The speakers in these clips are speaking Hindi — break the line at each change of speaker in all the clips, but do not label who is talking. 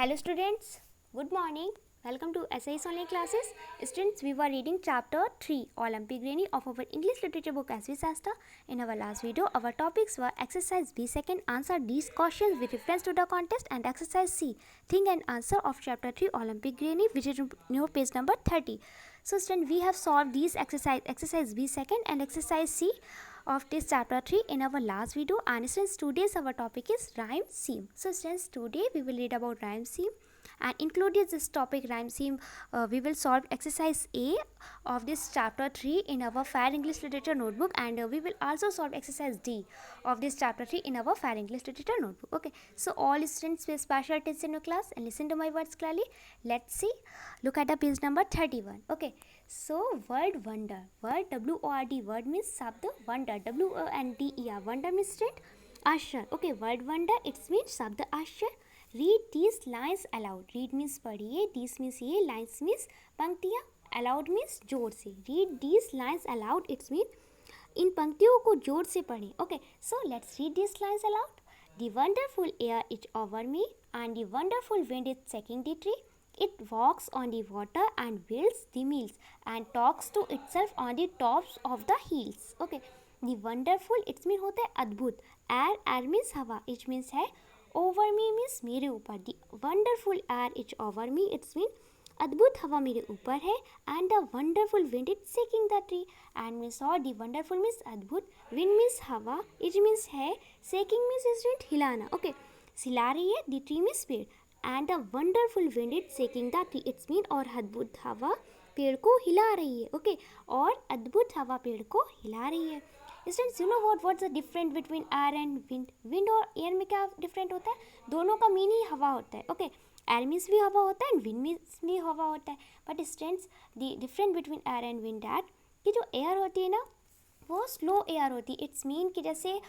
Hello students, good morning. Welcome to SIS online classes. Students, we were reading chapter 3 Olympic Granny of our English literature book as we Sasta. In our last video, our topics were exercise B second, answer these questions with reference to the contest, and exercise C, think and answer of chapter 3 Olympic Granny, which is your page number 30. So students, we have solved these exercise B second and exercise C of this chapter 3 in our last video, and since today's our topic is rhyme scheme. So since today we will read about rhyme scheme, and included this topic rhyme scheme, we will solve exercise A of this chapter 3 in our Fair English Literature notebook, and we will also solve exercise D of this chapter 3 in our Fair English Literature notebook. Okay, so all students pay special attention in your class and listen to my words clearly. Let's see. Look at the page number 31. Okay, so word wonder, word WORD, word means शब्द, wonder WONDER, wonder means straight, आश्चर्य. Okay, word wonder it means शब्द आश्चर्य. Read these lines aloud. Read means पढ़िए, these means ये, lines means पंक्तियाँ, aloud means जोर से. Read these lines aloud it means इन पंक्तियों को जोर से पढ़ें. Okay, so let's read these lines aloud. The wonderful air is over me, and the wonderful wind is shaking the tree. It walks on the water and builds the mills and talks to itself on the tops of the hills. Okay, the wonderful it means होता है अद्भुत. Air means हवा, it means है. Over me means मेरे ऊपर. The wonderful air is over me it means अद्भुत हवा मेरे ऊपर है. And the wonderful wind is shaking the tree. And means और the wonderful means अद्भुत, wind means हवा, it means है, shaking means instrument हिलाना. Okay, हिला रही है, the tree means पेड़. And the wonderful wind is shaking the tree it means और अद्भुत हवा पेड़ को हिला रही है. Okay, और अद्भुत हवा पेड़ को हिला रही है. Students, you know what's the difference between air and wind? Wind और air में क्या different होता है? दोनों का मीन ही हवा होता है. Okay, air means भी हवा होता है and wind means भी हवा होता है. But students, the difference between air and wind that कि जो air होती है ना वो स्लो एयर होती है. इट्स मीन कि जैसे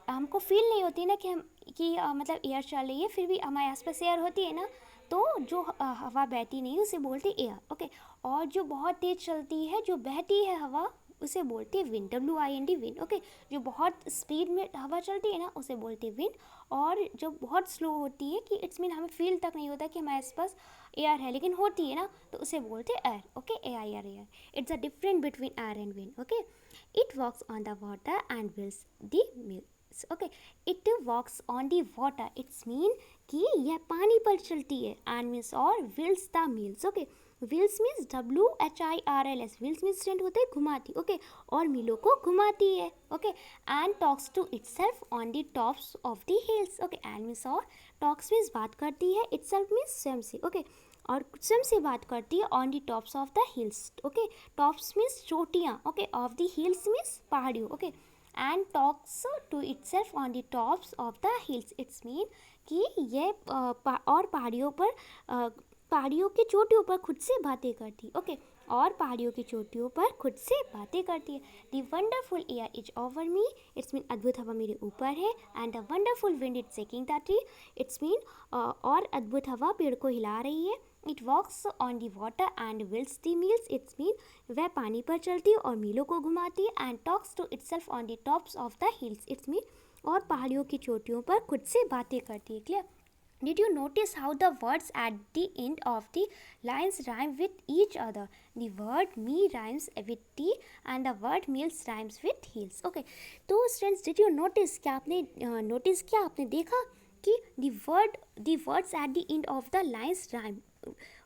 हमको फील नहीं होती ना कि हम कि मतलब एयर चल रही है, फिर भी हमारे आसपास एयर होती है ना, तो जो हवा बहती नहीं उसे बोलते एयर. ओके, और जो बहुत तेज़ चलती है, जो बहती है हवा, उसे बोलते हैं विंड, WIND विंड. ओके, जो बहुत स्पीड में हवा चलती है ना उसे बोलते हैं विंड, और जो बहुत स्लो होती है कि इट्स मीन हमें फील तक नहीं होता कि हमारे आसपास एयर है, लेकिन होती है ना, तो उसे बोलते हैं air. Okay, air. It's a different between air and wind. Okay, it walks on the water and builds the mills. Okay, it walks on the water it's mean कि यह पानी पर चलती है, and means और builds the mills. Okay, wheels means WHIRLS, wheels means stand होते हैं घुमाती. ओके, और मिलों को घुमाती है. Okay, and talks to itself on the tops of the hills. Okay, and means और talks means बात करती है, itself means स्वयं से. ओके, और स्वयं से बात करती है on the tops of the hills. Okay, tops means चोटियाँ. Okay, of the hills means पहाड़ियों. Okay, and talks to itself on the tops of the hills it's mean कि ये और पहाड़ियों पर पहाड़ियों की चोटियों पर खुद से बातें करती. ओके, और पहाड़ियों की चोटियों पर खुद से बातें करती है. The wonderful air is over me it's mean अद्भुत हवा मेरे ऊपर है. And the wonderful wind is shaking the tree it's mean और अद्भुत हवा पेड़ को हिला रही है. It walks on the water and builds the mills it's mean वह पानी पर चलती है और मीलों को घुमाती है. And talks to itself on the tops of the hills it's mean और पहाड़ियों की चोटियों पर खुद से बातें करती है. Clear? Did you notice how the words at the end of the lines rhyme with each other? The word me rhymes with tea and the word meals rhymes with heels. Okay, तो students, did you notice क्या आपने notice किया, आपने देखा कि the words at the end of the lines rhyme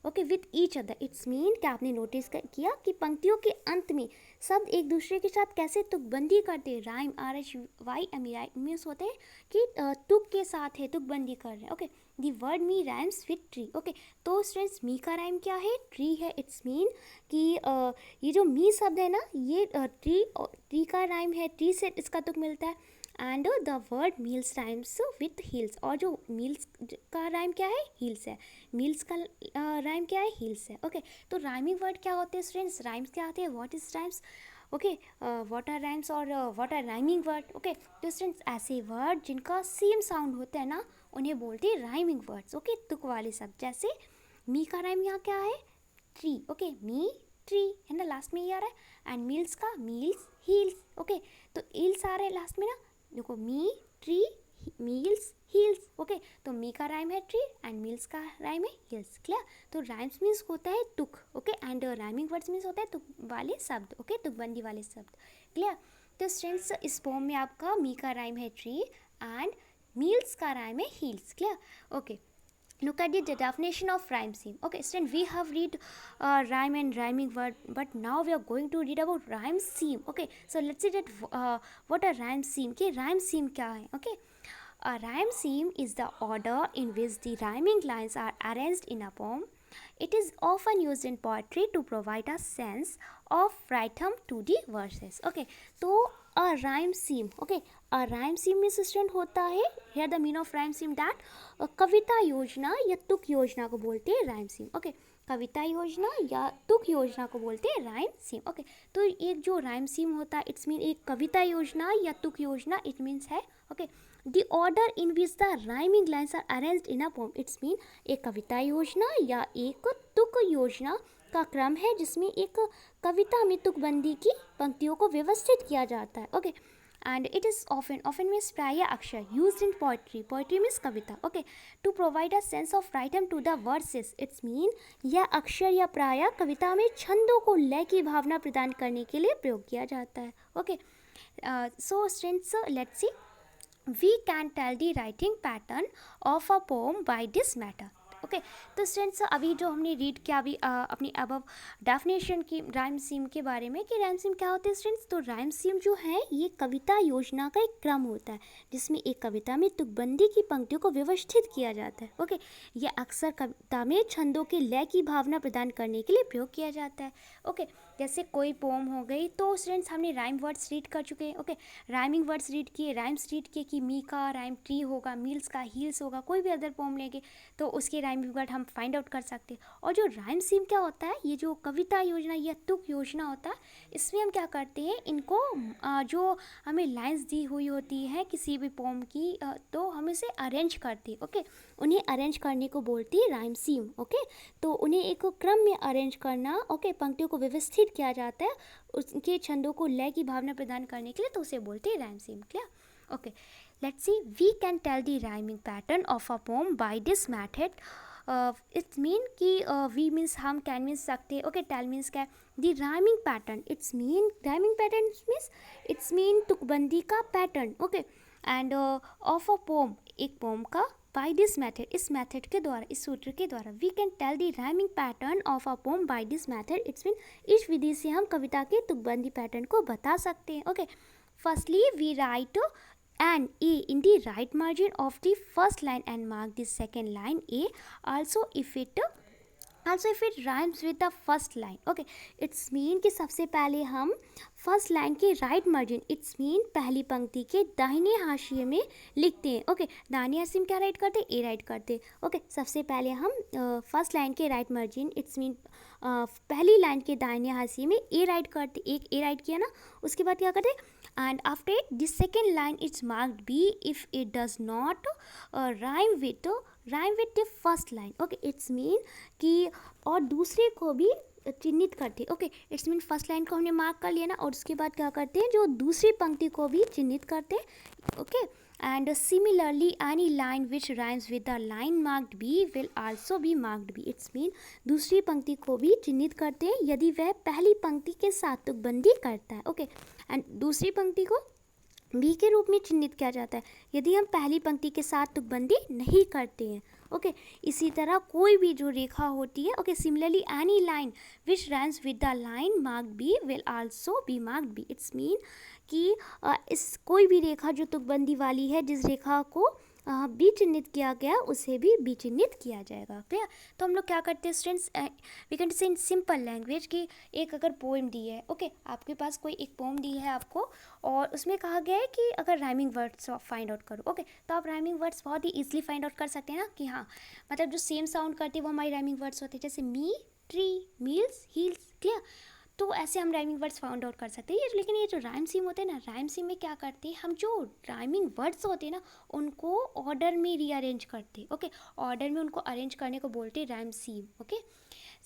okay with each other. It's mean क्या आपने नोटिस किया कि पंक्तियों के अंत में शब्द एक दूसरे के साथ कैसे तुकबंदी करते हैं. राइम RHYME मीन्स होते हैं कि तुक के साथ है, तुकबंदी कर रहे हैं. Okay, the word me rhymes with tree. Okay, तो स्टूडेंट्स मी का राइम क्या है? ट्री है. इट्स मीन कि ये जो मी शब्द है ना, ये ट्री का राइम है, ट्री से इसका तुक मिलता है. And the word meals rhymes with heels, और जो मील्स का राइम क्या है? हील्स है. मील्स का राइम क्या है? हील्स है. ओके, तो राइमिंग वर्ड क्या होते हैं स्टूडेंट्स? राइम्स क्या होते हैं? What is rhymes? Okay, what are rhymes और what are rhyming word? Okay, तो स्टूडेंट्स ऐसे वर्ड जिनका सेम साउंड होता है ना उन्हें बोलते हैं राइमिंग वर्ड्स. ओके, तुक वाले शब्द. जैसे मी का राइम यहाँ क्या है? ट्री. ओके, मी ट्री है ना, लास्ट में ये आ रहा है. एंड मील्स का मील्स हील्स. ओके, तो हील्स आ रहे हैं लास्ट में ना, देखो मी ट्री मील्स हील्स। ओके, तो मी का राइम है ट्री एंड मील्स का राइम है हिल्स। क्लियर? तो राइम्स मीन्स होता है तुक। Okay, and rhyming words means होता है तुक वाले शब्द। ओके, तुकबंदी वाले शब्द। क्लियर? तो स्टूडेंट्स इस पोम में आपका मी का राइम है ट्री एंड मील्स का राइम है heels. Clear? Okay, look at the definition of rhyme scheme. Okay, student, we have read rhyme and rhyming word, but now we are going to read about rhyme scheme. Okay, so let's see that what a rhyme scheme. Okay, rhyme scheme क्या है? Okay, a rhyme scheme is the order in which the rhyming lines are arranged in a poem. It is often used in poetry to provide a sense of rhythm to the verses. Okay, तो a rhyme scheme. Okay, a rhyme scheme में student होता है, here the meaning of rhyme scheme that कविता योजना या तुक योजना को बोलते हैं rhyme scheme. Okay, कविता योजना या तुक योजना को बोलते हैं राइम सीम. ओके, तो एक जो राइम सीम होता है इट्स मीन एक कविता योजना या तुक योजना इट मीन्स है. Okay, the order in which the rhyming lines are arranged in a poem it's mean एक कविता योजना या एक तुक योजना का क्रम है जिसमें एक कविता में तुकबंदी की पंक्तियों को व्यवस्थित किया जाता है. Okay, and it is often means प्राय अक्षर used in poetry means Kavita. okay, to provide a sense of rhythm to the verses it's mean यह अक्षर या प्राय कविता में छंदों को लय की भावना प्रदान करने के लिए प्रयोग किया जाता है. okay, so students let's see, we can tell the writing pattern of a poem by this method. Okay, तो स्टूडेंट्स अभी जो हमने रीड किया अभी अपनी अब डेफिनेशन की राइम सीम के बारे में कि राइम सीम क्या होते हैं स्टूडेंट्स. तो राइम सीम जो है ये कविता योजना का एक क्रम होता है जिसमें एक कविता में तुकबंदी की पंक्तियों को व्यवस्थित किया जाता है. ओके, यह अक्सर कविता में छंदों के लय की भावना प्रदान करने के लिए प्रयोग किया जाता है. ओके, जैसे कोई पोम हो गई तो स्टूडेंट्स हमने राइम वर्ड्स रीड कर चुके हैं. ओके, राइमिंग वर्ड्स रीड किए, राइम्स रीड किए कि मी का राइम ट्री होगा, मील्स का हील्स होगा. कोई भी अदर पोम लेंगे तो उसके राइमिंग वर्ड हम फाइंड आउट कर सकते हैं. और जो राइम सीम क्या होता है, ये जो कविता योजना या तुक योजना होता है इसमें हम क्या करते हैं, इनको जो हमें लाइंस दी हुई होती है किसी भी पोम की तो हम इसे अरेंज करते हैं. ओके, उन्हें अरेंज करने को बोलती है राइम सीम. ओके, तो उन्हें एक क्रम में अरेंज करना. ओके, पंक्तियों को व्यवस्थित किया जाता है उसके छंदों को लय की भावना प्रदान करने के लिए, तो उसे बोलते हैं rhyme scheme. Clear? Okay, let's see, we can tell the rhyming pattern of a poem by this method. It's mean कि वी मीन्स हम, कैन मीन्स सकते. ओके, टेल मीन्स क्या, the rhyming pattern it's mean, rhyming pattern means it's mean तुकबंदी का pattern. Okay, and of a poem, एक पोम का, बाय दिस मेथड, इस मेथड के द्वारा, इस सूत्र के द्वारा. We can tell the rhyming pattern of a poem by this method it's mean इस विधि से हम कविता के तुकबंदी पैटर्न को बता सकते हैं. Okay, firstly we write an A in the right margin of the first line and mark the second line A also if it rhymes with the first line. Okay, it's mean कि सबसे पहले हम फर्स्ट लाइन के राइट मार्जिन इट्स मीन पहली पंक्ति के दाहिने हाशिए में लिखते हैं. ओके, दाहिने हाशिए में क्या राइट करते हैं, ए राइट करते हैं. ओके, सबसे पहले हम फर्स्ट लाइन के राइट मार्जिन इट्स मीन पहली लाइन के दाहिने हाशिए में ए राइट करते, एक ए राइट किया ना, उसके बाद क्या करते हैं, and after it this second line it's marked B if it does not rhyme with the first line. Okay, it's mean कि और दूसरे को भी चिन्हित करते. Okay, it's mean first line को हमने मार्क कर लिया ना, और उसके बाद क्या करते हैं, जो दूसरी पंक्ति को भी चिन्हित करते हैं. Okay, and similarly any line which rhymes with the line marked B will also be marked B. It's mean दूसरी पंक्ति को भी चिन्हित करते हैं यदि वह पहली पंक्ति के साथ तुकबंदी करता है. ओके, एंड दूसरी पंक्ति को बी के रूप में चिन्हित किया जाता है यदि हम पहली पंक्ति के साथ तुकबंदी नहीं करते हैं. ओके, इसी तरह कोई भी जो रेखा होती है. Okay, similarly any line which rhymes with the line marked B will also be marked B. It's mean कि इस कोई भी रेखा जो तुकबंदी वाली है, जिस रेखा को बी चिन्हित किया गया उसे भी बी चिन्हित किया जाएगा. क्लियर? तो हम लोग क्या करते हैं स्टूडेंट्स, वी कैन से इन सिंपल लैंग्वेज कि एक अगर पोएम दी है. ओके, आपके पास कोई एक पोएम दी है आपको, और उसमें कहा गया है कि अगर राइमिंग वर्ड्स फाइंड आउट करो. ओके, तो आप राइमिंग वर्ड्स बहुत ही ईजिली फाइंड आउट कर सकते हैं ना, कि हाँ मतलब जो सेम साउंड करते हैं वो हमारी राइमिंग वर्ड्स होते हैं, जैसे मी, ट्री, मील्स, हील्स. क्लियर? तो ऐसे हम राइमिंग वर्ड्स फाउंड आउट कर सकते हैं. लेकिन ये जो राइम सीम होते हैं ना, राइम सीम में क्या करते हैं हम, जो राइमिंग वर्ड्स होते हैं ना उनको ऑर्डर में रीअरेंज करते हैं. ओके, ऑर्डर में उनको अरेंज करने को बोलते हैं राइम सीम. ओके,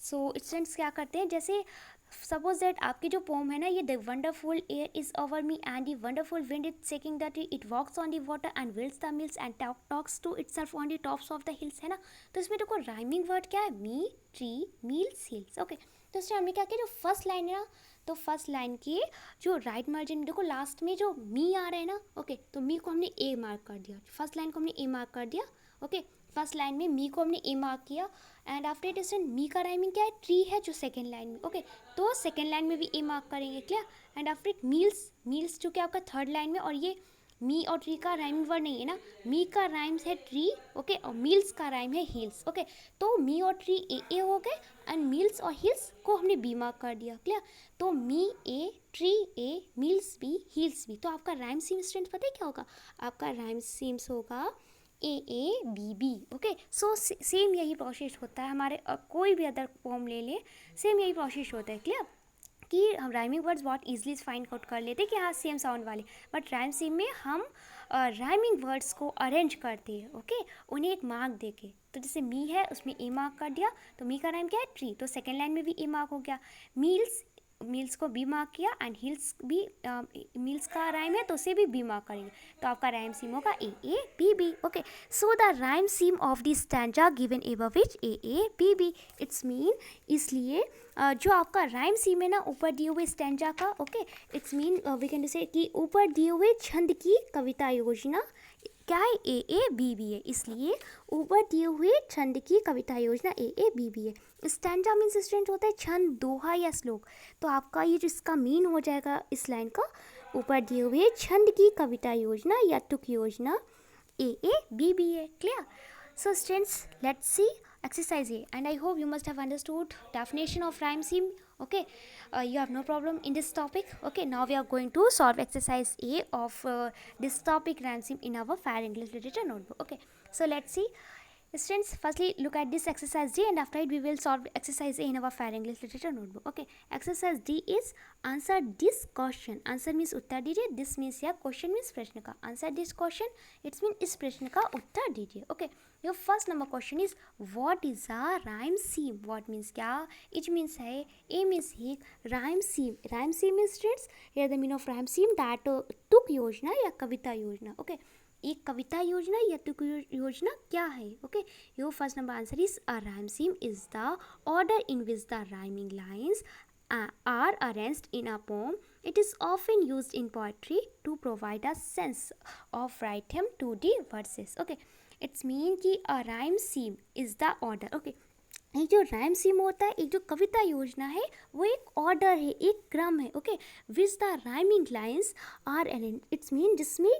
सो स्टूडेंट्स क्या करते हैं, जैसे सपोज दैट आपकी जो पोम है ना, ये the wonderful air is over me and the wonderful wind is shaking the tree, it walks on the water and wills the mills and talks to itself on the tops of the hills, है ना। तो इसमें देखो राइमिंग वर्ड क्या है, me, tree, mills, hills. Okay, तो इसमें हमने क्या किया, जो फर्स्ट लाइन है ना, तो फर्स्ट लाइन की जो राइट मार्जिन, देखो लास्ट में जो मी आ रहा है ना, ओके, तो मी को हमने ए मार्क कर दिया, फर्स्ट लाइन को हमने ए मार्क कर दिया। ओके, फर्स्ट लाइन में मी को हमने ए मार्क किया and after it is me का राइमिंग क्या है, ट्री है जो सेकेंड लाइन में। ओके, तो सेकेंड लाइन में भी ए मार्क करेंगे, clear. And after it meals, meals जो कि आपका थर्ड लाइन में, और ये मी और ट्री का राइमिंग वर्ड नहीं है ना, मी का राइम्स है ट्री, ओके, और मील्स का राइम है हिल्स। ओके, तो मी और ट्री ए हो गए एंड मील्स और हिल्स को हमने बी मार्क कर दिया, क्लियर। तो मी ए, ट्री ए, मील्स बी, हिल्स बी। तो आपका राइम सीम स्टूडेंट पता है क्या होगा, आपका राइम सीम्स होगा A B B. Okay, so same यही प्रोसेस होता है हमारे, कोई भी अदर फॉर्म ले ले, सेम यही प्रोसेस होता है, क्लियर, कि हम राइमिंग वर्ड्स बहुत ईजिली फाइंड आउट कर लेते हैं कि हाँ सेम साउंड वाले, बट राइम सीम में हम राइमिंग वर्ड्स को अरेंज करते हैं, ओके, उन्हें एक मार्क देके। तो जैसे मी है उसमें ए मार्क कर दिया, तो मी का राइम क्या है, ट्री, तो सेकेंड लाइन में भी ए मार्क हो गया। मील्स, मील्स को बी मार्क किया एंड हिल्स भी मील्स का राइम है तो उसे भी बी मार्क करेंगे, तो आपका राइम सीम होगा A B B. Okay, so the rhyme scheme of the stanza given above which A B B, it's mean, इसलिए जो आपका राइम सीम है ना ऊपर दिए हुए स्टैंजा का, okay, it's mean we can say कि ऊपर दिए हुए छंद की कविता योजना क्या है, ए बी बी है, इसलिए ऊपर दिए हुए छंद की कविता योजना ए बी बी है। स्टैंजा मीन्स स्टूडेंट होता है छंद, दोहा या श्लोक, तो आपका ये जो इसका मीन हो जाएगा इस लाइन का, ऊपर दिए हुए छंद की कविता योजना या तुक योजना ए बी बी है, clear. So students, let's see exercise A, and I hope you must have understood definition of rhyme scheme. Okay, you have no problem in this topic. Okay, now we are going to solve exercise A of this topic rhyme scheme in our Fair English Literature notebook. Okay, so let's see. Students, firstly look at this exercise D, and after it we will solve exercise A in our Fair English Literature notebook. Okay, exercise D is answer this question. Answer means उत्तर दीजिए, this means या question means प्रश्न का, answer this question it means इस प्रश्न का उत्तर दीजिए. Okay, your first number question is what is a rhyme scheme? What means क्या, it means है, A means एक, rhyme scheme, rhyme scheme means students here the meaning of rhyme scheme that तुक योजना या कविता योजना. Okay, एक कविता योजना या तुक योजना क्या है. Okay, your first number answer is a rhyme scheme is the order in which the rhyming lines are arranged in a poem. It is often used in poetry to provide a sense of rhythm to the verses. Okay, it's mean कि a rhyme scheme is the order. Okay, एक जो राइम सीम होता है, एक जो कविता योजना है, वो एक ऑर्डर है, एक क्रम है. Okay, which the rhyming lines are arrange, it's mean जिसमें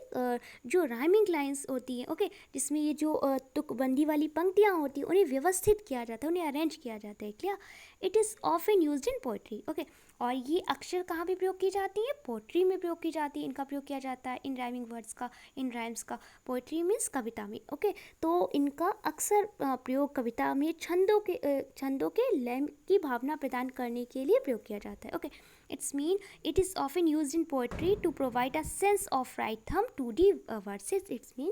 जो राइमिंग लाइन्स होती हैं, ओके, जिसमें ये जो तुकबंदी वाली पंक्तियाँ होती हैं उन्हें व्यवस्थित किया जाता है, उन्हें अरेंज किया जाता है. क्या, it is often used in poetry. Okay, और ये अक्षर कहाँ पे प्रयोग की जाती हैं, पोइट्री में प्रयोग की जाती है, इनका प्रयोग किया जाता है इन राइमिंग वर्ड्स का, इन राइम्स का. पोइट्री मीन्स कविता में. ओके, तो इनका अक्सर प्रयोग कविता में छंदों के लय की भावना प्रदान करने के लिए प्रयोग किया जाता है. Okay, it's mean it is often used in poetry to provide a sense of rhythm to the verses. It's mean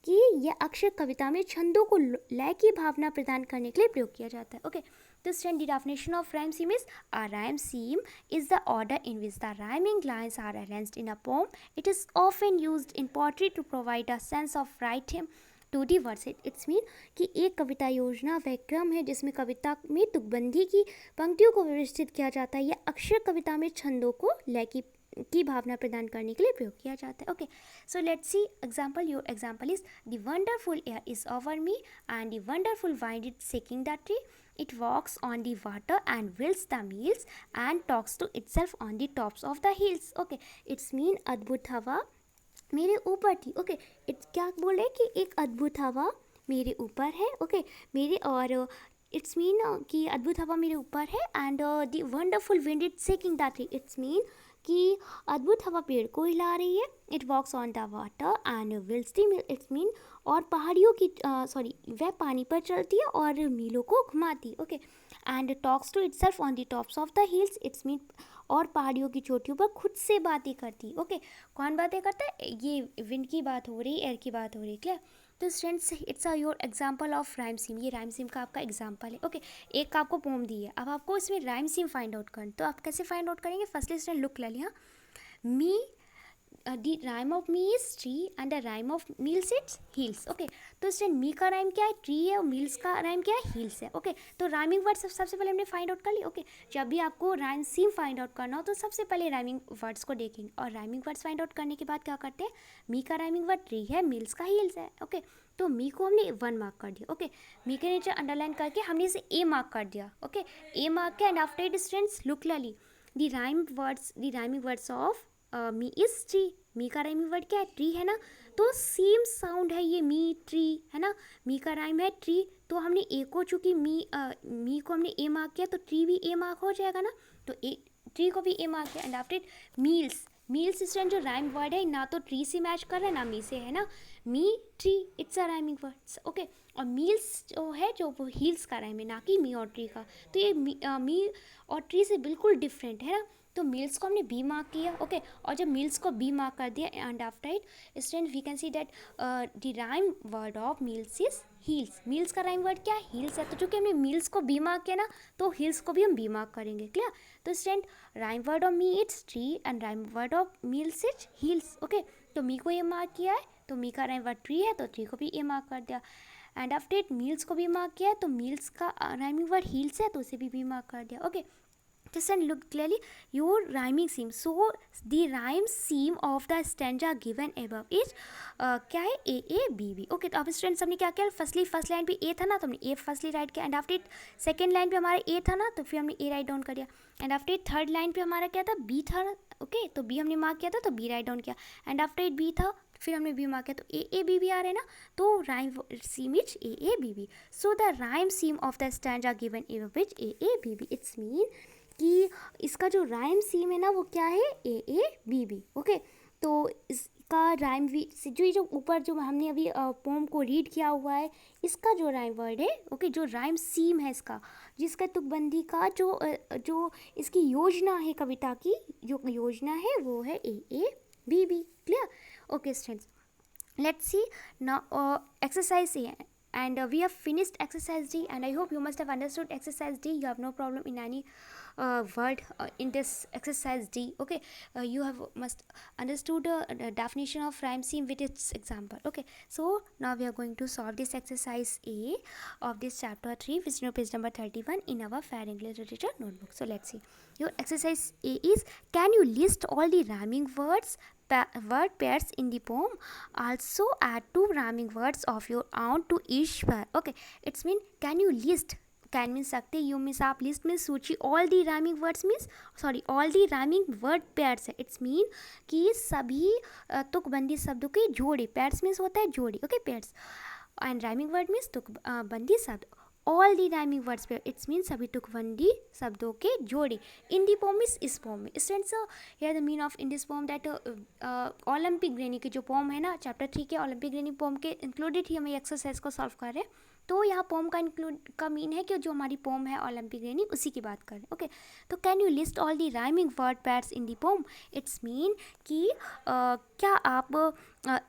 कि यह अक्षर कविता में छंदों को लय की भावना प्रदान करने के लिए प्रयोग किया जाता है. ओके, तो student the definition of rhyme scheme is a rhyme scheme is the order in which the rhyming lines are arranged in a poem. It is often used in poetry to provide a sense of rhythm to the verses. It's mean कि एक कविता योजना वह क्रम है जिसमें कविता में तुकबंदी की पंक्तियों को व्यवस्थित किया जाता है या अक्षर कविता में छंदों को लय की भावना प्रदान करने के लिए प्रयोग किया जाता है. Okay, so let's C example. Your example is the wonderful air is over me and the wonderful wind is shaking the tree. It walks on the water and wills the meals and talks to itself on the tops of the hills. Okay, it's mean अद्भुत हवा मेरे ऊपर थी. ओके, इट्स क्या बोल रहे कि एक अद्भुत हवा मेरे ऊपर है. ओके, मेरे और इट्स मीन कि अद्भुत हवा मेरे ऊपर है and the wonderful wind it shaking the tree. It's mean कि अद्भुत हवा पेड़ को हिला रही है. It walks on the water and wills the mill. It's mean और पहाड़ियों की वह पानी पर चलती है और मीलों को घुमाती है. Okay, and talks to itself on the tops of the hills. It's mean और पहाड़ियों की चोटियों पर खुद से बातें करती. ओके, कौन बातें करता है, ये विंड की बात हो रही, एयर की बात हो रही. क्या, तो students it's your example of rhyme scheme, ये राइम सीम का आपका एग्जांपल है। ओके, एक आपको पोम दी है, अब आपको इसमें राइम सीम फाइंड आउट करना, तो आप कैसे फाइंड आउट करेंगे? फर्स्टली स्टूडेंट लुक ले लिया, मी the rhyme of me is tree and the rhyme of meals it's heels। Okay, तो स्टूडेंट मी का राइम क्या है? ट्री है, और मील्स का राइम क्या है? हील्स है। ओके, तो राइमिंग वर्ड सबसे पहले हमने फाइंड आउट कर ली। ओके, जब भी आपको राइम सीम फाइंड आउट करना हो तो सबसे पहले राइमिंग वर्ड्स को देखेंगे, और राइमिंग वर्ड्स फाइंड आउट करने के बाद क्या करते हैं? मी का राइमिंग वर्ड ट्री है, मील्स का हील्स है। ओके, तो मी को हमने 1 मार्क कर दिया। ओके, मी के नीचे अंडरलाइन करके हमने इसे ए मार्क कर दिया। ओके, ए मार्क के end after it students look ली the rhyming words of me is tree. Me का राइमिंग वर्ड क्या है? ट्री है ना, तो सेम साउंड है ये, मी ट्री है ना, मी का राइम है ट्री, तो हमने ए को चूँकि मी को हमने ए मार्क किया तो ट्री भी ए मार्क हो जाएगा ना, तो ए ट्री को भी ए मार्क किया। And after it meals student जो राइम वर्ड है ना तो ट्री से मैच कर रहा है ना मी से, है ना, me tree it's a rhyming words. Okay, और मील्स जो है जो वो हील्स का राइम है, ना कि मी और ट्री का, तो ये मी और ट्री से बिल्कुल डिफरेंट है ना, तो मील्स को हमने बी मार्क किया। ओके, और जब मील्स को बी मार्क कर दिया and after it student we can see that the rhyme word of mills is hills. Mills का राइम वर्ड क्या है? हील्स है, तो चूँकि हमने मील्स को बी मार्क किया ना तो हील्स को भी हम बी मार्क करेंगे। क्लियर? तो student rhyme word of me it's tree and rhyme word of mills is heels. Okay, तो मी को ये मार्क किया है, तो मी का राइम वर्ड ट्री है तो ट्री को भी ए मार्क कर दिया। एंड आफ्टर इट मील्स को भी मार्क किया है, तो मील्स का राइमिंग वर्ड हील्स है तो उसे भी मार्क कर दिया। Okay, just and look clearly your rhyming seam, so the rhyme seam of the stanza given above is क्या है? ए ए बी बी। ओके, तो अब स्टूडेंट्स हमने क्या किया? फर्स्ट लाइन पे ए था ना तो हमने ए फर्स्टली राइट किया, and after it second line पे हमारा ए था ना तो फिर हमने ए राइट डाउन कर दिया, and after it third line पे हमारा क्या था? बी था। ओके, तो बी हमने मार्क किया था तो बी राइट डाउन किया, एंड आफ्टर इट बी था फिर हमने बी मार्क किया, तो ए बी बी आ रहे हैं ना, तो rhyme scheme is A B B. So the rhyme scheme of the stanza given above is A B B. It's mean कि इसका जो राइम सीम है ना वो क्या है? A B B. ओके, तो इसका राइम जो ऊपर जो हमने अभी पोम को रीड किया हुआ है इसका जो राइम वर्ड है, ओके, जो राइम सीम है इसका, जिसका तुकबंदी का जो इसकी योजना है, कविता की जो योजना है वो है A B B. Clear? Okay students, let's see now exercise A, and we have finished exercise D, and I hope you must have understood exercise D. You have no problem in any word in this exercise D. Okay, you have must understood the definition of rhyme scheme with its example. Okay, so now we are going to solve this exercise A of this chapter 3, which is on page number 31 in our Fair English Literature notebook. So let's see. Your exercise A is, can you list all the rhyming word pairs in the poem? Also add 2 rhyming words of your own to each pair. Okay, it's mean can you list, can means सकते, you means आप, list means सूची, all the rhyming words means all the rhyming word pairs है। it's mean कि सभी तुकबंदी शब्दों के जोड़े, pairs means होता है जोड़ी। Okay, pairs and rhyming word means तुकबंदी शब्द, ऑल दी राइमिंग वर्ड्स पे, इट्स मीन सभी तुकबंदी शब्दों के जोड़े। इन दी पोम इज, इस पोम में। Students here the mean of in this pome that Olympic granny की जो पोम है ना चैप्टर 3 के ओलंपिक ग्रेनी पोम के इंक्लूडेड ही हम ये एक्सरसाइज को सॉल्व कर रहे हैं। तो यहाँ पोम का मीन है कि जो हमारी पोम है ओलंपिक ग्रेनी उसी की बात करें। ओके, तो can you list all the rhyming word pairs in the poem? It's mean कि क्या आप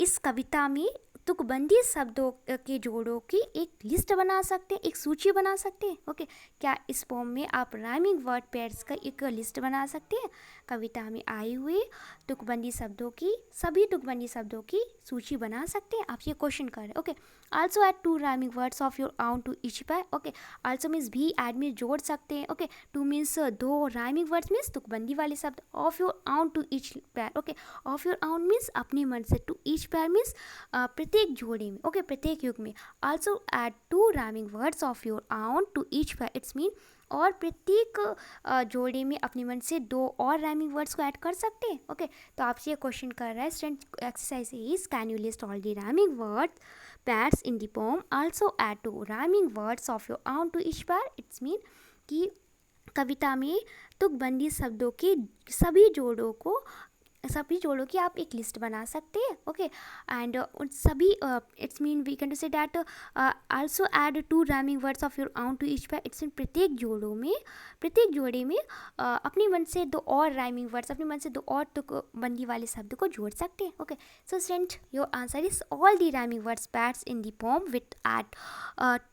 इस कविता में तुकबंदी शब्दों के जोड़ों की एक लिस्ट बना सकते हैं, एक सूची बना सकते हैं। ओके, क्या इस पोम में आप राइमिंग वर्ड पेयर्स का एक लिस्ट बना सकते हैं? कविता में आए हुए तुकबंदी शब्दों की, सभी तुकबंदी शब्दों की सूची बना सकते हैं? आप ये क्वेश्चन कर रहे हैं। Okay, also add 2 rhyming words of your own to each pair. Okay, also means भी, ऐड में जोड़ सकते हैं। Okay, 2 means 2 rhyming words means तुकबंदी वाले शब्द, of your own to each pair. Okay, of your own means अपने मन से, टू ईच पेयर मीन्स प्रत्येक जोड़े में। ओके, प्रत्येक युग में। Also add 2 rhyming words of your own to each pair, it's mean और प्रत्येक जोड़े में अपने मन से 2 और राइमिंग वर्ड्स को ऐड कर सकते हैं। ओके, तो आपसे ये क्वेश्चन कर रहा है student, exercise is can you list all the rhyming word pairs in the poem, also add 2 rhyming words of your own to each pair. It's mean कि कविता में तुकबंदी शब्दों के सभी जोड़ों को सभी जोड़ों की आप एक लिस्ट बना सकते हैं. ओके, एंड उन सभी it's mean we can to say that also add 2 rhyming words of your own to each pair. It's mean प्रत्येक जोड़े में अपने मन से 2 और राइमिंग वर्ड्स, अपने मन से 2 और तुकबंदी वाले शब्द को जोड़ सकते हैं. Okay, so student your answer is all the rhyming words pairs in the poem with add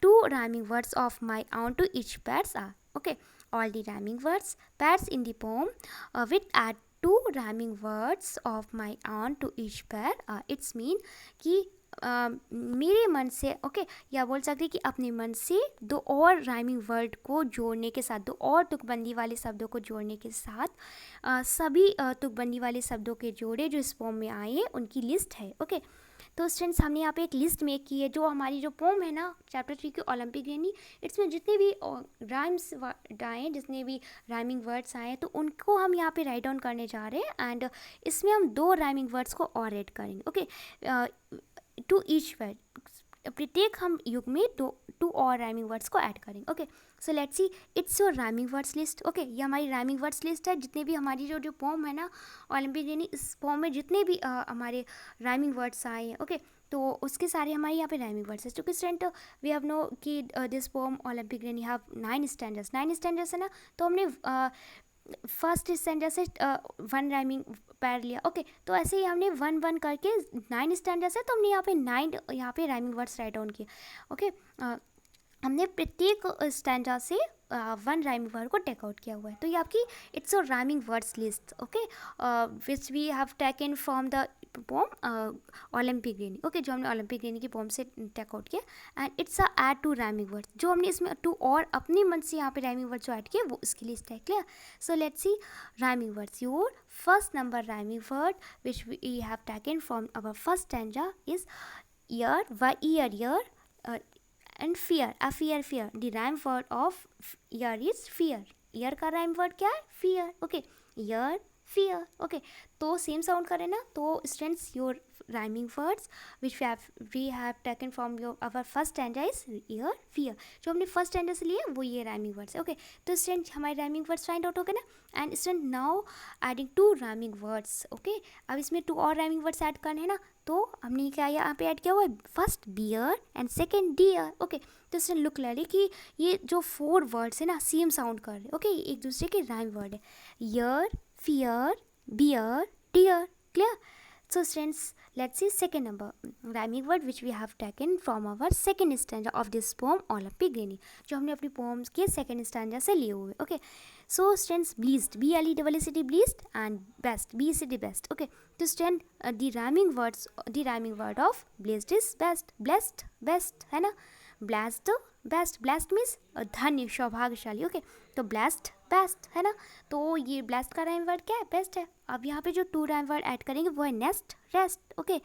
2 rhyming words of my own to each pairs are. Okay, all the rhyming words pairs in the poem with add 2 rhyming words of my own to each pair. It's mean कि मेरे मन से ओके या बोल सकते कि अपने मन से 2 और राइमिंग वर्ड को जोड़ने के साथ, 2 और तुकबंदी वाले शब्दों को जोड़ने के साथ सभी तुकबंदी वाले शब्दों के जोड़े जो इस पोम में आए उनकी लिस्ट है. ओके, तो स्टूडेंट्स हमने यहाँ पे एक लिस्ट मेक की है जो हमारी जो पोम है ना चैप्टर 3 की ओलंपिक ग्रेनी, इसमें जितने भी राइम्स आए, जितने भी राइमिंग वर्ड्स आए तो उनको हम यहाँ पे राइट डाउन करने जा रहे हैं. एंड इसमें हम 2 राइमिंग वर्ड्स को और ऐड करेंगे. ओके, टू ईच वर्ड, प्रत्येक हम युग में 2 और राइमिंग वर्ड्स को ऐड करेंगे. Okay, so let's see it's your rhyming words list. Okay, ये हमारी राइमिंग वर्ड्स लिस्ट है. जितने भी हमारी जो पोम है ना ओलंपिक ग्रेनी, इस पोम में जितने भी हमारे राइमिंग वर्ड्स आए हैं ओके तो उसके सारे हमारे यहाँ पे राइमिंग वर्ड्स है. क्योंकि स्टूडेंट वी हैव नो कि this pome Olympic granny have 9 standards. 9 standards है ना, तो हमने फर्स्ट स्टैंडर्ड से 1 राइमिंग पैर लिया. ओके, तो ऐसे ही हमने 1 करके 9 स्टैंडर्ड्स है तो हमने यहाँ पे 9 यहाँ पे राइमिंग वर्ड्स राइट डाउन किए. ओके, हमने प्रत्येक स्टैंडर्ड से 1 राइमिंग वर्ड को टेक आउट किया हुआ है. तो ये आपकी it's a rhyming words list. Okay, which we have taken from the poem Olympic granny. Okay, जो हमने ओलंपिक ग्रेनी की पोम से टेक आउट किया. And it's a add 2 rhyming words, जो हमने इसमें 2 और अपने मन से यहाँ पे राइमिंग वर्ड्स जो ऐड किए वो इसकी लिस्ट है. Clear? So let's see rhyming words. Your first number rhyming word which we have taken from our first stanza is year. व year and fear. A fear. The rhyme word of year is fear. Year का rhyme word क्या है? Fear. Okay, year, fear. Okay, तो सेम साउंड करें ना, तो students your rhyming words which we have taken from your our first stanza is year, fear. जो हमने फर्स्ट स्टैंडा से लिए वो ये राइमिंग वर्ड्स है. ओके, तो स्टूडेंट हमारे राइमिंग वर्ड्स फाइंड आउट हो गए ना. And student now adding 2 rhyming words. Okay, अब इसमें 2 और राइमिंग वर्ड्स ऐड करने हैं ना, तो हमने क्या यहाँ पे ऐड किया हुआ है? First bear and second dear. Okay, तो स्टूडेंट लुक ले कि ये जो 4 वर्ड्स है ना सेम साउंड कर रहे. ओके, एक दूसरे के राइम वर्ड है. Year, fear, bear, dear. Clear? So students, let's see second number rhyming word which we have taken from our second stanza of this poem Olympic Granny, जो हमने अपनी poems के second stanza से लिए हुए. Okay, so students, bleast, B-L-E-A-S-T, bleast, and best, B-E-S-T, best. Okay, to stand the rhyming word of bleast is best. Blessed, best है ना. Blessed, best. ब्लेस्ड मीन्स धन्य, सौभाग्यशाली. ओके, तो ब्लेस्ड बेस्ट है ना, तो ये ब्लेस्ड का राइम वर्ड क्या है? बेस्ट है. अब यहाँ पे जो 2 राइम वर्ड ऐड करेंगे वो है नेस्ट, रेस्ट. ओके,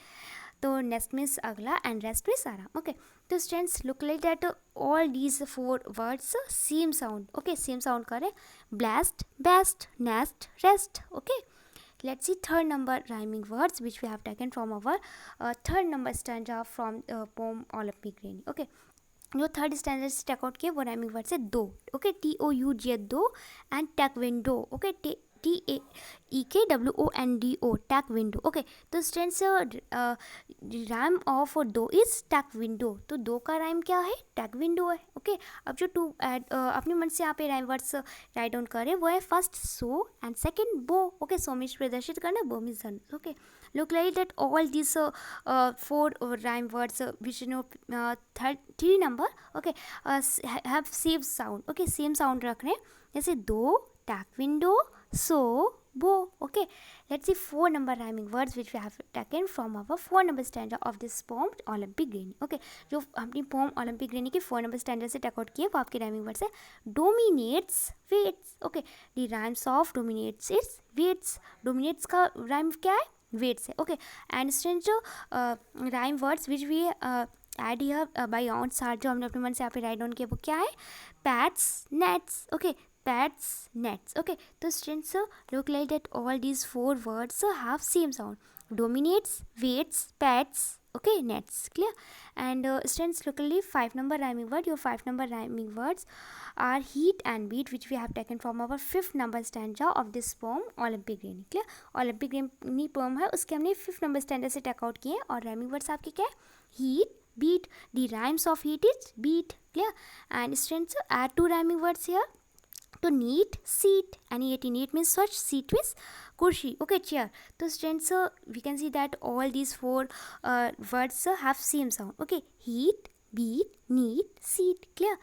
तो नेस्ट मीन्स अगला एंड रेस्ट मीन्स आराम. ओके, तो students look like that all these 4 words same sound. Okay, same sound करें. Blessed, best, nest, rest. Okay, let's see third number rhyming words which we have taken from our third number stanza from poem Olympic Granny. Okay, जो थर्ड स्टैंडर्ड से टेक आउट किए वो राइमिंग वर्ड से though. Okay, TOUG though and taekwondo. Okay, TAEKWONDO taekwondo. Okay, तो students rhyme of though is taekwondo. तो दो का राइम क्या है? टैक विंडो है. ओके, अब जो 2 अपने मन से यहाँ पे राइम वर्ड्स राइट डाउन करें वो है फर्स्ट सो एंड सेकेंड बो. ओके, सो मीन्स प्रदर्शित करना, बो मीन्स धन. Okay, look like that all these 4 rhyme words which you know 3 number okay have same sound. Okay, same sound रख रहे हैं, जैसे दो, टैक विंडो, सो, बो. Okay, let's see 4 number rhyming words which we have taken from our 4 number stanza of this poem Olympic Granny. Okay, जो अपनी poem Olympic Granny की 4 number stanza से टेक आउट किए वो आपके rhyming words है. Dominates, waits. Okay, the rhymes of dominates is waits. Dominates का rhyme क्या है? वेट से. ओके, एंड स्टूडेंट जो rhyme words which we add here by ones are, जो हमने अपने मन से यहाँ पे राइट डाउन किया वो क्या है? Pats, nets. Okay, pats, nets. Okay, तो students look like that all these 4 words have same sound. Dominates, wets, pats, Okay, nets, clear. And students, locally 5 number rhyming word. Your 5 number rhyming words are heat and beat, which we have taken from our 5th number stanza of this poem Olympic Rainy. Clear. Olympic Rainy poem है, उसके हमने 5th number stanza से टेक आउट किए और rhyming words आपके क्या है? Heat, beat. The rhymes of heat is beat. Clear. And students, add 2 rhyming words here. To neat, seat. N-E-A-T, neat means swatch, seat means kursi. Okay, chair. So students, we can see that all these 4 words have same sound. Okay, heat, beat, neat, seat. Clear.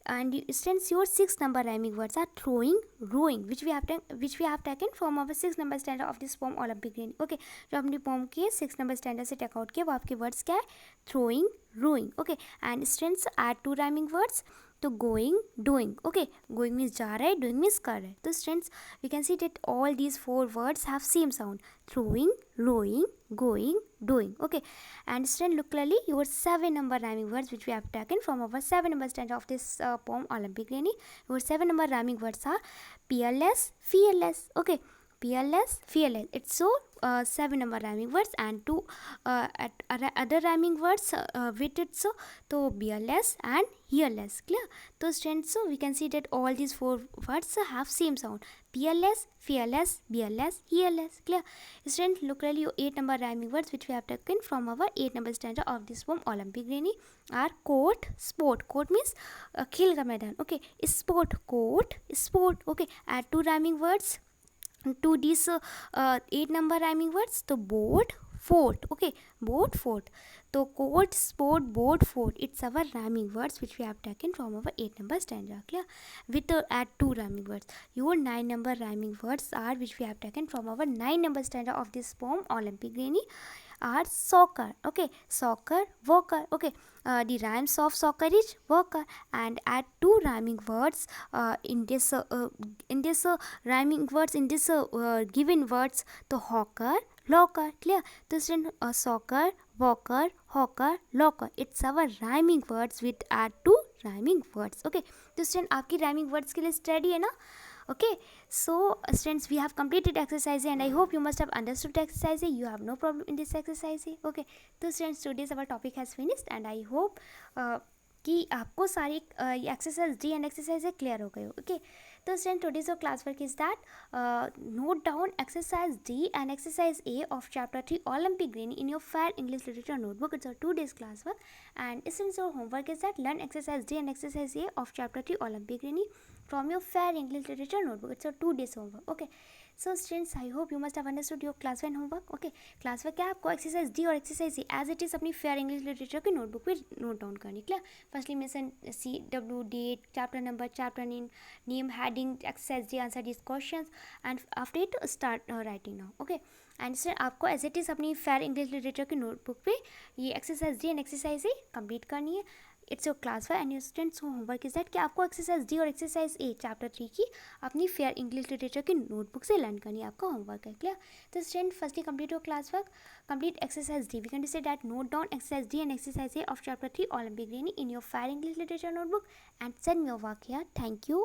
And students, your 6th number rhyming words are throwing, rowing, which we have taken from our 6th number stanza of this poem Olympic Rain. Okay, जो अपनी poem के 6th number stanza से take out किया वो आपके words क्या है? Throwing, rowing. Okay, and students, add 2 rhyming words. तो going, doing. Okay, going means जा रहा है, doing means कर रहा है. तो students, we can see that all these 4 words have same sound. Throwing, rowing, going, doing. Okay, and students, look clearly your 7 number rhyming words, which we have taken from our 7 number stanza of this poem Olympic Rainy. Your 7 number rhyming words are peerless, fearless. Okay, peerless, fearless. It's so 7 number rhyming words, and 2 other rhyming words with it, so beerless and hearless. Clear. So students, so we can see that all these 4 words have same sound. Peerless, fearless, beerless, hearless. Clear. Students, look really your 8 number rhyming words, which we have taken from our 8 number stanza of this poem Olympic Rainy, are court, sport. Court means खेल का मैदान. Okay, sport, court, sport. Okay, add 2 rhyming words to these 8 number rhyming words. So boat, fort. Okay, boat, fort. So court, sport, boat, fort. It's our rhyming words which we have taken from our 8 number stanza. Clear. With add 2 rhyming words. Your 9 number rhyming words are which we have taken from our 9 number stanza of this poem Olympic Rainy are soccer. Okay, soccer, worker. Okay, the rhymes of soccer is worker, and add 2 rhyming words in this rhyming words in this given words. The hawker, locker. Clear. This is soccer, walker, hawker, locker. It's our rhyming words with add 2 rhyming words. Okay, तो student आपकी rhyming words के लिए study है ना. Okay, so students, we have completed exercise and I hope you must have understood the exercise. You have no problem in this exercise. Okay, so students, today's our topic has finished and I hope कि आपको सारी exercise D and exercise clear हो गए हो. ओके, तो student, today's your class work is that note down exercise D and exercise A of chapter 3 Olympic Rainy in your fair English literature notebook. It's a 2 days class work, and since your homework is that learn exercise D and exercise A of chapter 3 Olympic Rainy from your fair English literature notebook. It's a 2 days homework. Okay, so students, I hope you must have understood your class 1 homework. Okay, class work क्या है आपको एक्सरसाइज डी और exercise A as it is अपनी फेयर इंग्लिश लिटरेचर की नोटबुक पे नोट डाउन करनी. Clear. Firstly mention CW, date, chapter number, chapter name, heading, exercise D, answer this questions and after it start writing now. Okay, and sir आपको एज इट इज़ अपनी फेयर इंग्लिश लिटरेचर की नोटबुक पे ये exercise D and exercise A complete करनी है. It's your class 5 and your students homework is that कि आपको एक्सरसाइज डी और एक्सरसाइज ए चैप्टर 3 की अपनी फेयर इंग्लिश लिटरेचर की नोटबुक से लर्न करनी है. आपका होमवर्क है. क्लियर. तो student, firstly complete your class work, complete exercise D. We can say that note down exercise D and exercise A of chapter 3 Olympic Rainy in your fair English literature notebook and send me your work here. Thank you.